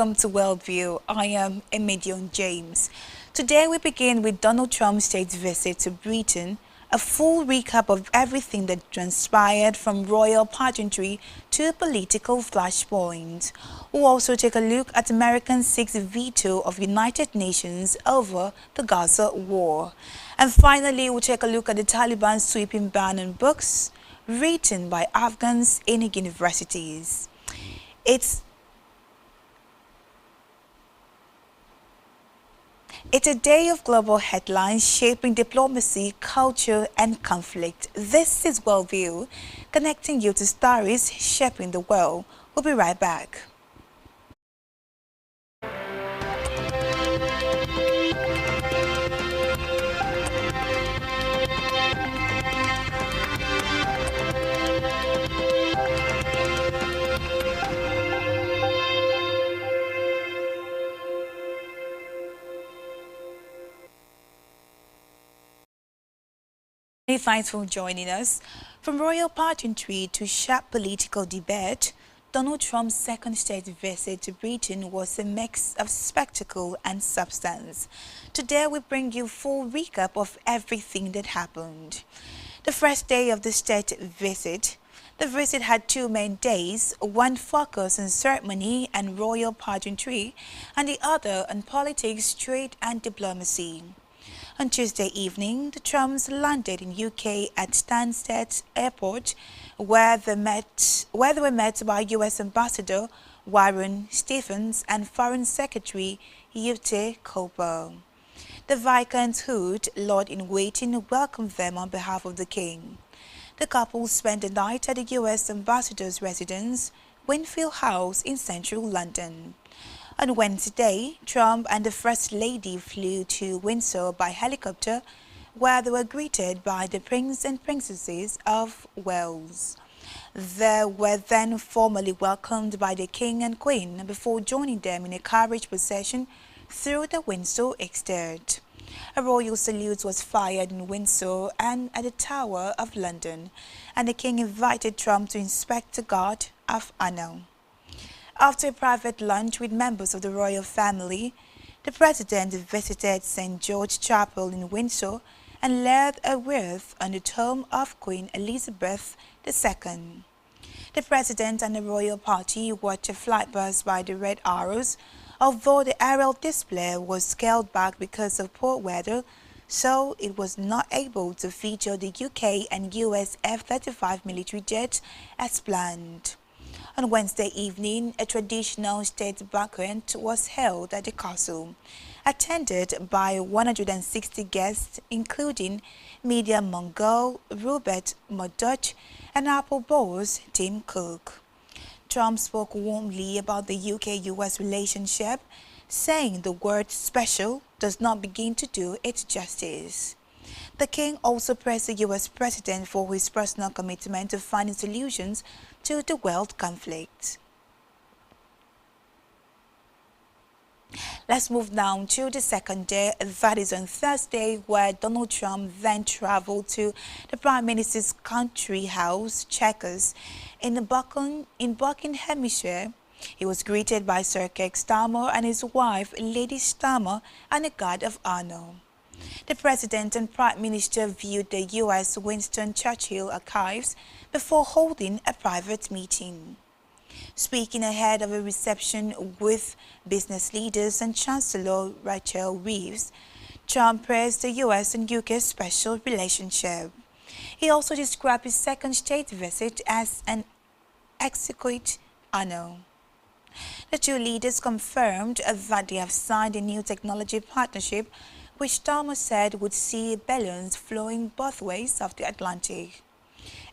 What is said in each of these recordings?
welcome to Worldview. I am Emedion James. Today we begin with Donald Trump's state visit to Britain, a full recap of everything that transpired from royal pageantry to political flashpoints. We'll also take a look at American sixth veto of United Nations over the Gaza war. And finally, we'll take a look at the Taliban's sweeping ban on books written by Afghans in universities. It's a day of global headlines shaping diplomacy, culture, and conflict. This is Worldview, connecting you to stories shaping the world. We'll be right back. Thanks for joining us. From royal pageantry to sharp political debate, Donald Trump's second state visit to Britain was a mix of spectacle and substance. Today we bring you a full recap of everything that happened. The first day of the state visit, the visit had two main days, one focused on ceremony and royal pageantry, and the other on politics, trade and diplomacy. On Tuesday evening, the Trumps landed in UK at Stansted Airport, where they were met by US Ambassador Warren Stephens and Foreign Secretary Yvette Cooper. The Viscounthood Lord-in-Waiting welcomed them on behalf of the King. The couple spent the night at the US Ambassador's residence, Winfield House in central London. On Wednesday, Trump and the First Lady flew to Windsor by helicopter, where they were greeted by the Prince and Princesses of Wales. They were then formally welcomed by the King and Queen before joining them in a carriage procession through the Windsor estate. A royal salute was fired in Windsor and at the Tower of London, and the King invited Trump to inspect the Guard of Honor. After a private lunch with members of the royal family, the president visited St. George Chapel in Windsor and led a wreath on the tomb of Queen Elizabeth II. The president and the royal party watched a flight pass by the Red Arrows, although the aerial display was scaled back because of poor weather, so it was not able to feature the UK and US F-35 military jets as planned. On Wednesday evening, a traditional state banquet was held at the castle, attended by 160 guests, including media mogul Rupert Murdoch and Apple boss Tim Cook. Trump spoke warmly about the UK-US relationship, saying the word special does not begin to do it justice. The King also praised the US president for his personal commitment to finding solutions to the world conflict. Let's move now to the second day, that is on Thursday, where Donald Trump then traveled to the Prime Minister's country house, Chequers, in Buckinghamshire. He was greeted by Sir Keir Starmer and his wife, Lady Starmer, and a guard of honor. The President and Prime Minister viewed the U.S. Winston Churchill archives before holding a private meeting. Speaking ahead of a reception with business leaders and Chancellor Rachel Reeves, Trump praised the U.S. and UK special relationship. He also described his second state visit as an exquisite honor. The two leaders confirmed that they have signed a new technology partnership, which Starmer said would see balloons flowing both ways of the Atlantic.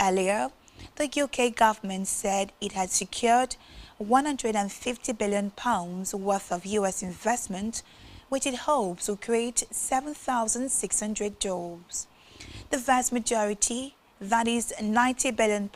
Earlier, the UK government said it had secured £150 billion worth of US investment, which it hopes will create 7,600 jobs. The vast majority, that is £90 billion,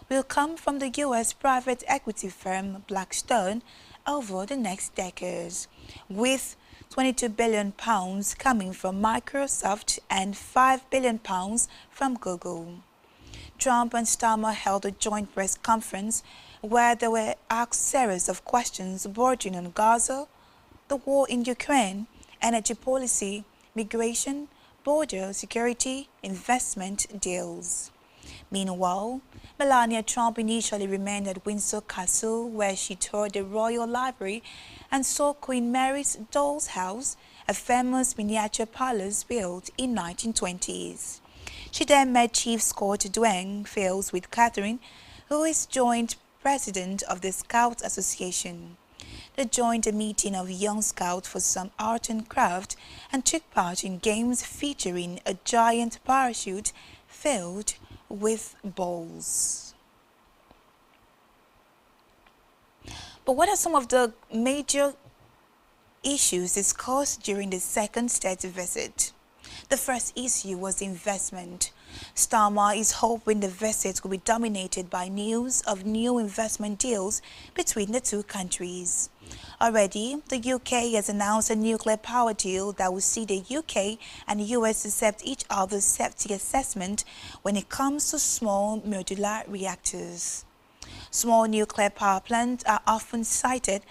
will come from the US private equity firm Blackstone over the next decades, with £22 billion coming from Microsoft and £5 billion from Google. Trump and Starmer held a joint press conference where they were asked series of questions bordering on Gaza, the war in Ukraine, energy policy, migration, border security, investment deals. Meanwhile, Melania Trump initially remained at Windsor Castle, where she toured the Royal Library and saw Queen Mary's Doll's House, a famous miniature palace built in 1920s. She then met Chief Scott Dwayne Fields with Catherine, who is joint president of the Scouts Association. They joined a meeting of young scouts for some art and craft and took part in games featuring a giant parachute filled with balls. But what are some of the major issues discussed during the second state visit? The first issue was investment. Starmer is hoping the visit will be dominated by news of new investment deals between the two countries. Already, the UK has announced a nuclear power deal that will see the UK and US accept each other's safety assessment when it comes to small modular reactors. Small nuclear power plants are often cited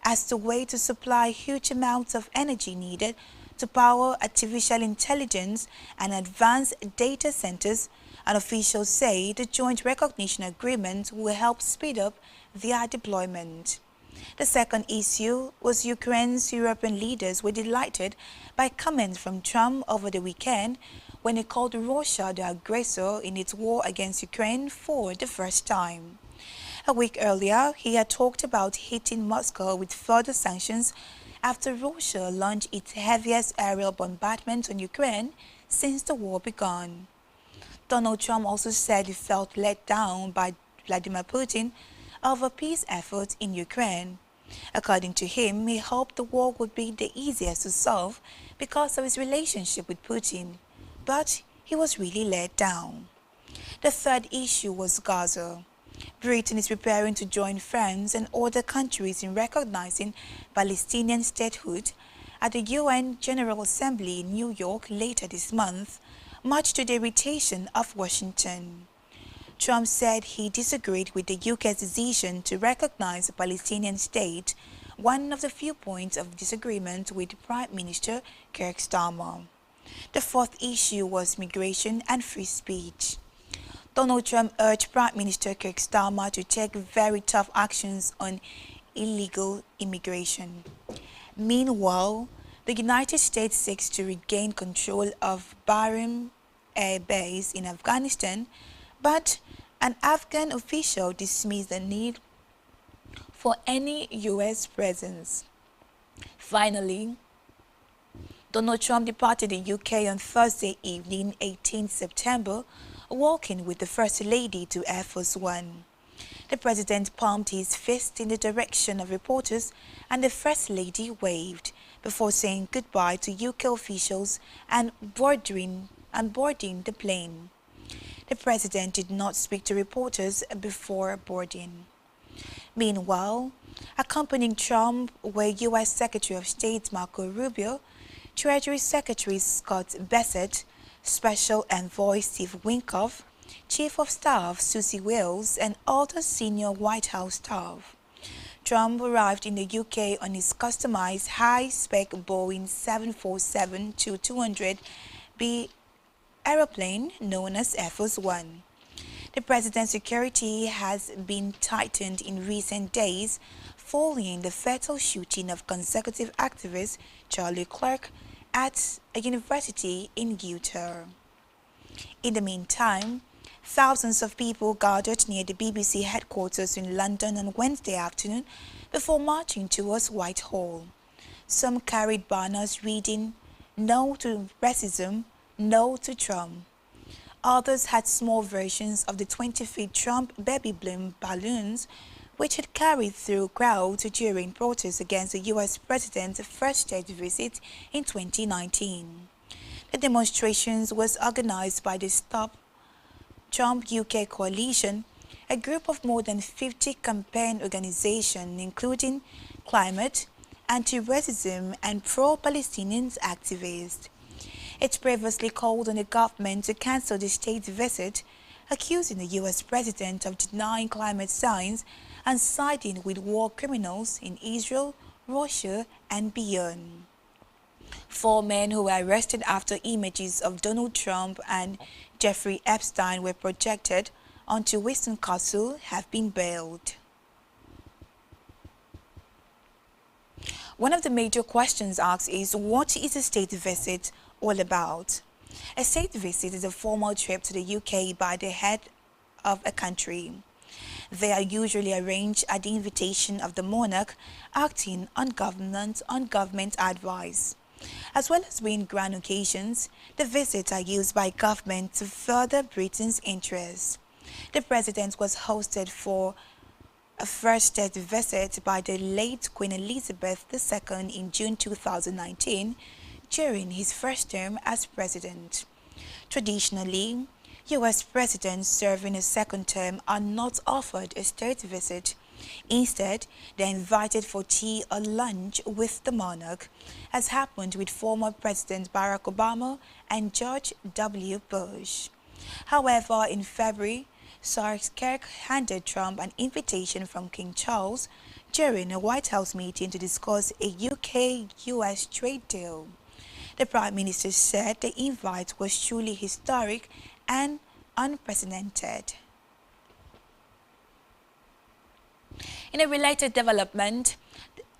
as the way to supply huge amounts of energy needed to power artificial intelligence and advanced data centers, and officials say the joint recognition agreement will help speed up their deployment. The second issue was Ukraine's European leaders were delighted by comments from Trump over the weekend when he called Russia the aggressor in its war against Ukraine for the first time. A week earlier, he had talked about hitting Moscow with further sanctions after Russia launched its heaviest aerial bombardment on Ukraine since the war began. Donald Trump also said he felt let down by Vladimir Putin over peace efforts in Ukraine. According to him, he hoped the war would be the easiest to solve because of his relationship with Putin, but he was really let down. The third issue was Gaza. Britain is preparing to join France and other countries in recognizing Palestinian statehood at the UN General Assembly in New York later this month, much to the irritation of Washington. Trump said he disagreed with the UK's decision to recognize a Palestinian state, one of the few points of disagreement with Prime Minister Keir Starmer. The fourth issue was migration and free speech. Donald Trump urged Prime Minister Keir Starmer to take very tough actions on illegal immigration. Meanwhile, the United States seeks to regain control of Bahrain Air Base in Afghanistan, but an Afghan official dismissed the need for any U.S. presence. Finally, Donald Trump departed the UK on Thursday evening, 18 September, walking with the First Lady to Air Force One. The President palmed his fist in the direction of reporters and the First Lady waved before saying goodbye to UK officials and boarding the plane. The President did not speak to reporters before boarding. Meanwhile, accompanying Trump were U.S. Secretary of State Marco Rubio, Treasury Secretary Scott Bessent, Special Envoy Steve Witkoff, Chief of Staff Susie Wiles, and other senior White House staff. Trump arrived in the UK on his customized high-spec Boeing 747-200B aeroplane known as Air Force One. The president's security has been tightened in recent days following the fatal shooting of conservative activist Charlie Clark at a university in Utah. In the meantime, thousands of people gathered near the BBC headquarters in London on Wednesday afternoon before marching towards Whitehall. Some carried banners reading, "No to racism, no to Trump." Others had small versions of the 20-feet Trump baby bloom balloons, which had carried through crowds during protests against the U.S. president's first state visit in 2019. The demonstrations was organized by the Stop Trump UK Coalition, a group of more than 50 campaign organizations including climate, anti-racism and pro-Palestinian activists. It previously called on the government to cancel the state's visit, accusing the U.S. president of denying climate science and siding with war criminals in Israel, Russia, and beyond. Four men who were arrested after images of Donald Trump and Jeffrey Epstein were projected onto Windsor Castle have been bailed. One of the major questions asked is, what is a state visit all about? A state visit is a formal trip to the UK by the head of a country. They are usually arranged at the invitation of the monarch acting on government advice. As well as being grand occasions, the visits are used by government to further Britain's interests. The president was hosted for a first state visit by the late Queen Elizabeth II in June 2019 during his first term as president. Traditionally, U.S. presidents serving a second term are not offered a state visit. Instead, they are invited for tea or lunch with the monarch, as happened with former President Barack Obama and George W. Bush. However, in February, Kirk handed Trump an invitation from King Charles during a White House meeting to discuss a UK-US trade deal. The Prime Minister said the invite was truly historic and unprecedented. In a related development,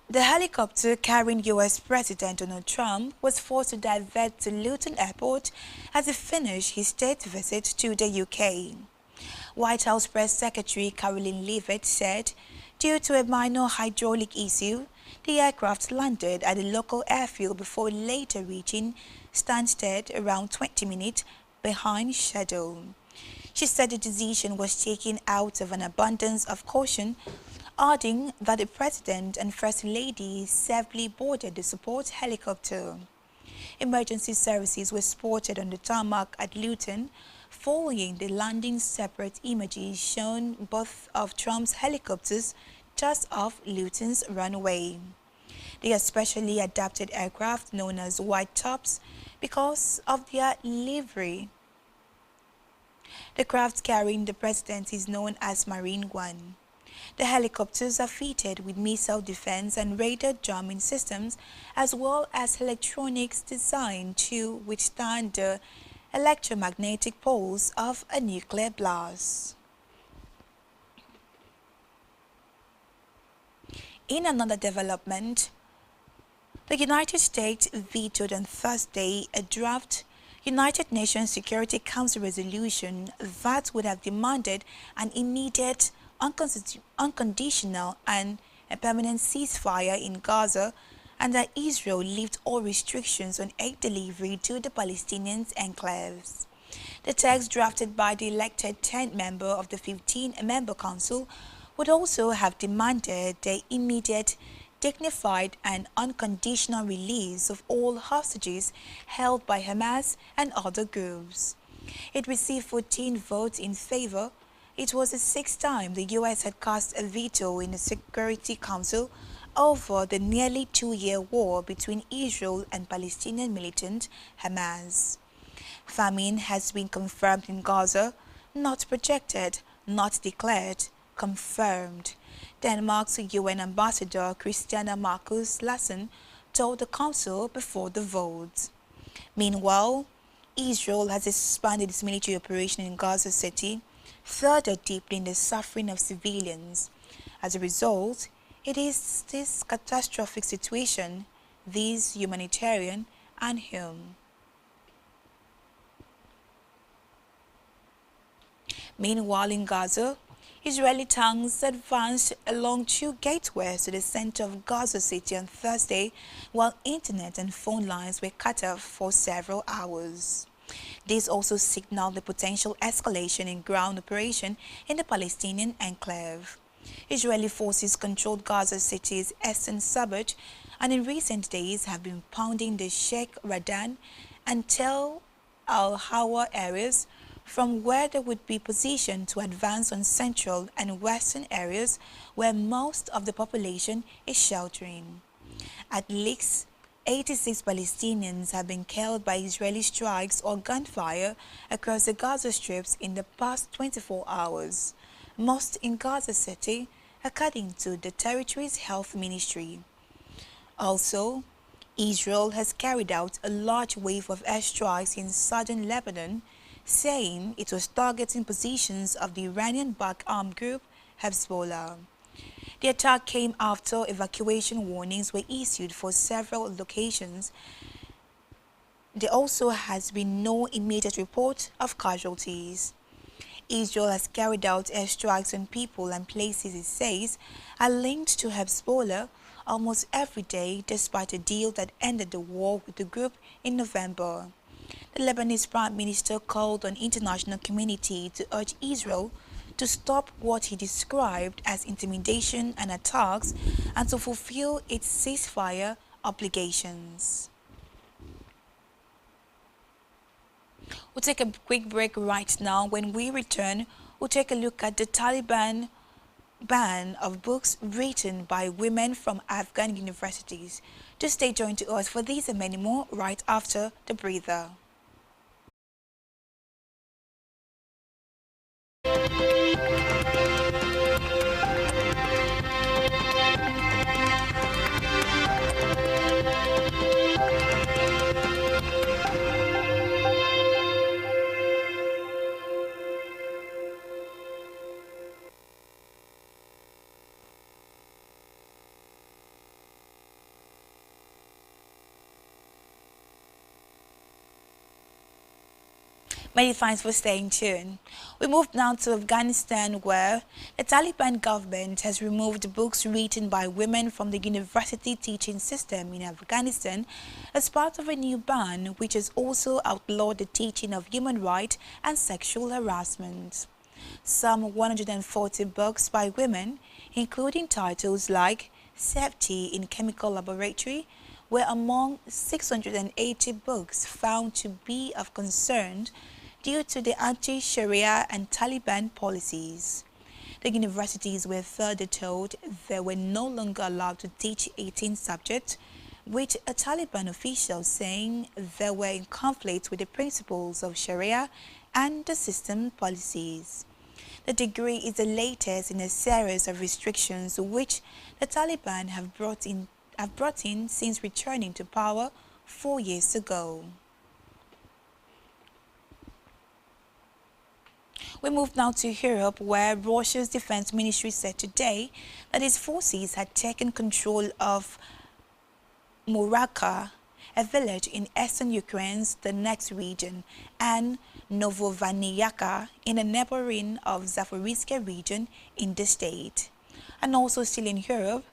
the helicopter carrying U.S. President Donald Trump was forced to divert to Luton Airport as he finished his state visit to the UK. White House Press Secretary Caroline Leavitt said, due to a minor hydraulic issue, the aircraft landed at a local airfield before later reaching Stansted around 20 minutes behind schedule. She said the decision was taken out of an abundance of caution, adding that the President and First Lady safely boarded the support helicopter. Emergency services were spotted on the tarmac at Luton, following the landing. Separate images shown both of Trump's helicopters just off Luton's runway. They are specially adapted aircraft known as white tops because of their livery. The craft carrying the president is known as Marine One. The helicopters are fitted with missile defense and radar jamming systems, as well as electronics designed to withstand the electromagnetic pulse of a nuclear blast. In another development, the United States vetoed on Thursday a draft United Nations Security Council resolution that would have demanded an immediate, unconditional and a permanent ceasefire in Gaza and that Israel lift all restrictions on aid delivery to the Palestinian enclaves. The text, drafted by the elected 10th member of the 15-member council, would also have demanded the immediate, dignified and unconditional release of all hostages held by Hamas and other groups. It received 14 votes in favor. It was the sixth time the U.S. had cast a veto in the Security Council over the nearly two-year war between Israel and Palestinian militant Hamas. Famine has been confirmed in Gaza, not projected, not declared, confirmed. Denmark's UN Ambassador Christiana Marcus Lassen told the Council before the vote. Meanwhile, Israel has expanded its military operation in Gaza City, further deepening the suffering of civilians. As a result, it is this catastrophic situation, this humanitarian and human. Meanwhile, in Gaza, Israeli tanks advanced along two gateways to the center of Gaza City on Thursday, while internet and phone lines were cut off for several hours. This also signaled the potential escalation in ground operation in the Palestinian enclave. Israeli forces controlled Gaza City's eastern suburb and in recent days have been pounding the Sheikh Radan and Tel Al-Hawa areas, from where they would be positioned to advance on central and western areas where most of the population is sheltering. At least 86 Palestinians have been killed by Israeli strikes or gunfire across the Gaza Strip in the past 24 hours, most in Gaza City according to the territory's health ministry. Also, Israel has carried out a large wave of airstrikes in southern Lebanon, saying it was targeting positions of the Iranian-backed armed group Hezbollah. The attack came after evacuation warnings were issued for several locations. There also has been no immediate report of casualties. Israel has carried out airstrikes on people and places it says are linked to Hezbollah almost every day, despite a deal that ended the war with the group in November. The Lebanese Prime Minister called on the international community to urge Israel to stop what he described as intimidation and attacks and to fulfill its ceasefire obligations. We'll take a quick break right now. When we return, we'll take a look at the Taliban ban of books written by women from Afghan universities. Just stay joined to us for these and many more right after the breather. Many thanks for staying tuned. We move now to Afghanistan, where the Taliban government has removed books written by women from the university teaching system in Afghanistan as part of a new ban which has also outlawed the teaching of human rights and sexual harassment. Some 140 books by women, including titles like Safety in Chemical Laboratory, were among 680 books found to be of concern due to the anti-Sharia and Taliban policies. The universities were further told they were no longer allowed to teach 18 subjects, with a Taliban official saying they were in conflict with the principles of Sharia and the system policies. The decree is the latest in a series of restrictions which the Taliban have brought in since returning to power 4 years ago. We move now to Europe, where Russia's defense ministry said today that its forces had taken control of Muraka, a village in eastern Ukraine's Donetsk region, and Novovaniaka in a neighboring of Zaporizhzhia region in the state. And also still in Europe,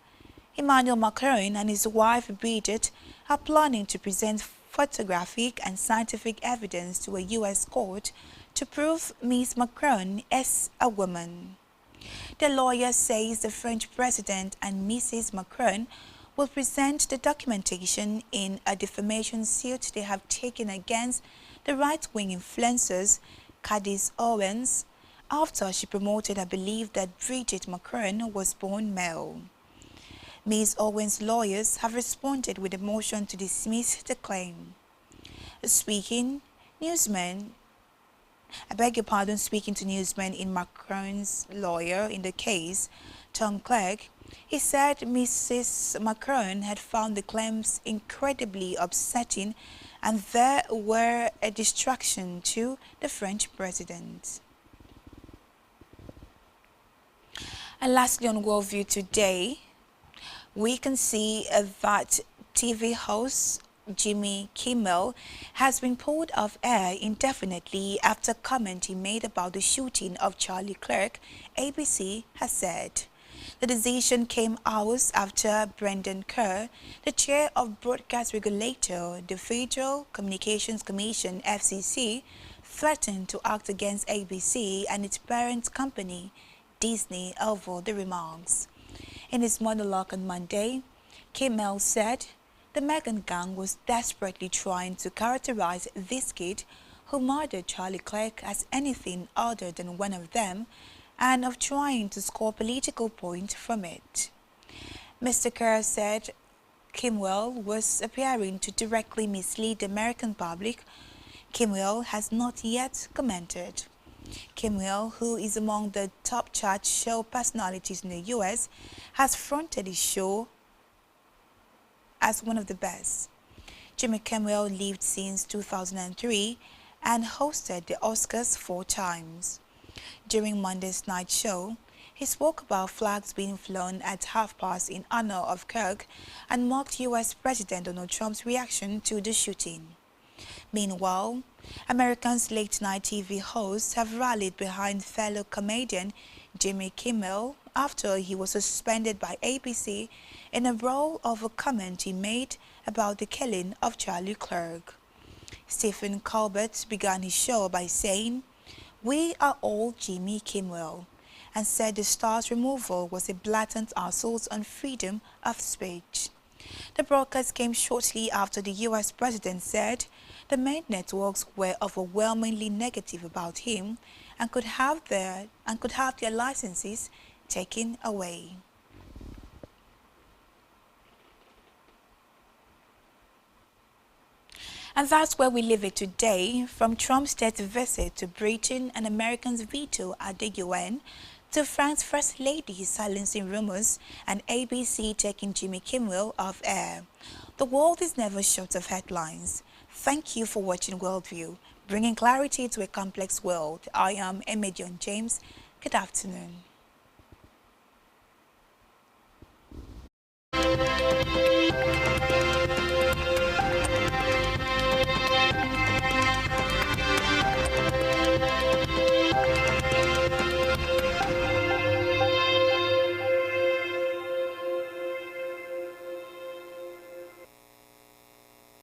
Emmanuel Macron and his wife Brigitte are planning to present photographic and scientific evidence to a U.S. court to prove Ms. Macron is a woman. The lawyer says the French president and Mrs. Macron will present the documentation in a defamation suit they have taken against the right-wing influencers Candace Owens after she promoted her belief that Brigitte Macron was born male. Ms. Owens' lawyers have responded with a motion to dismiss the claim. Speaking to Newsman in Macron's lawyer in the case, Tom Clegg, he said Mrs. Macron had found the claims incredibly upsetting and they were a distraction to the French president. And lastly on Worldview today, we can see that TV host Jimmy Kimmel has been pulled off air indefinitely after comment he made about the shooting of Charlie Kirk, ABC has said. The decision came hours after Brendan Kerr, the chair of broadcast regulator, the Federal Communications Commission (FCC), threatened to act against ABC and its parent company, Disney, over the remarks. In his monologue on Monday, Kimmel said the Meghan gang was desperately trying to characterize this kid who murdered Charlie Kirk as anything other than one of them and of trying to score political points from it. Mr. Kerr said Kimmel was appearing to directly mislead the American public. Kimmel has not yet commented. Kimmel, who is among the top chart show personalities in the US, has fronted his show as one of the best. Jimmy Kimmel lived since 2003 and hosted the Oscars 4 times. During Monday's night show, he spoke about flags being flown at half-past in honor of Kirk and mocked U.S. President Donald Trump's reaction to the shooting. Meanwhile, Americans' late-night TV hosts have rallied behind fellow comedian Jimmy Kimmel after he was suspended by ABC in a row of a comment he made about the killing of Charlie Clerk. Stephen Colbert began his show by saying, "We are all Jimmy Kimmel," and said the star's removal was a blatant assault on freedom of speech. The broadcast came shortly after the U.S. president said the main networks were overwhelmingly negative about him and could have their licenses taken away. And that's where we leave it today. From Trump's state visit to Britain and Americans' veto at the UN, to France's First Lady silencing rumors and ABC taking Jimmy Kimmel off air. The world is never short of headlines. Thank you for watching Worldview, bringing clarity to a complex world. I am Emedion James. Good afternoon.